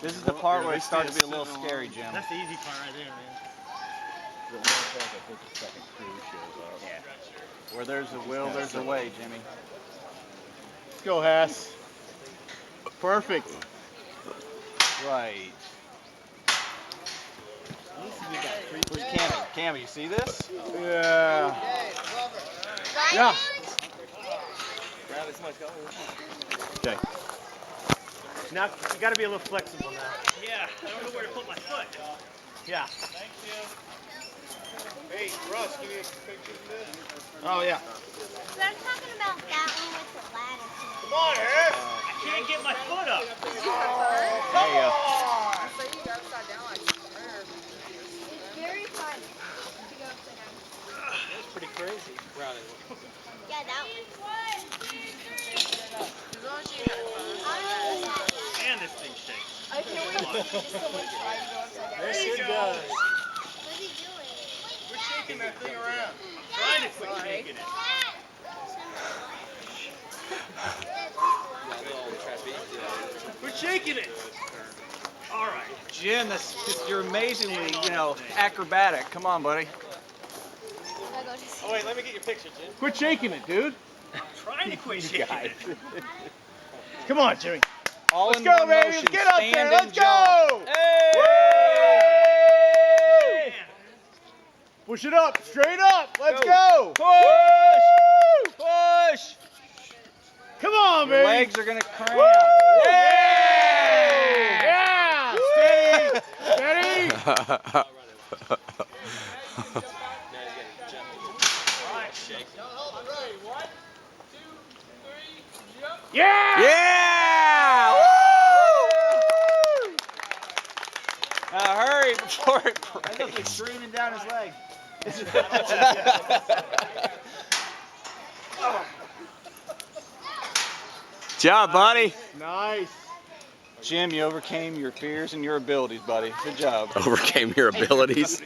This is the part where it starts to be a little scary, Jim. That's the easy part right there, man. Yeah. Where there's a will, there's a way, Jimmy. Let's go, Haas. Perfect. Right. Where's Cammy? Cammy, you see this? Yeah. Yeah. Okay. Now, you got to be a little flexible now. Yeah, I don't know where to put my foot. Yeah. Thank you. Hey, Russ, give me a picture of this. Oh, yeah. So I'm talking about that one with the ladder. Come on, Harris. I can't get my foot up. There you go. So you go upside down like it's very fun to go upside down. That's pretty crazy. Yeah, that one. And this thing shakes. Okay, someone try to go upside down. There she goes. What's he doing? We're shaking that thing around. Trying to quit shaking it. We're shaking it. All right. Jim, you're amazingly, acrobatic. Come on, buddy. Oh, wait, let me get your picture, Jim. Quit shaking it, dude. I'm trying to quit shaking it. Come on, Jimmy. All Let's in go, one baby. motion. Let's get up Stand there. and Let's jump. go. Hey! Man. Push it up. Straight up. Let's go. Push! Push! Come on, Your baby. legs are gonna cramp. Woo! Yeah! Yeah. Steady. Steady. Yeah. Yeah! Woo! Now hurry before it breaks. He's screaming down his leg. Job, buddy. Nice. Jim, you overcame your fears and your abilities, buddy. Good job. Overcame your abilities.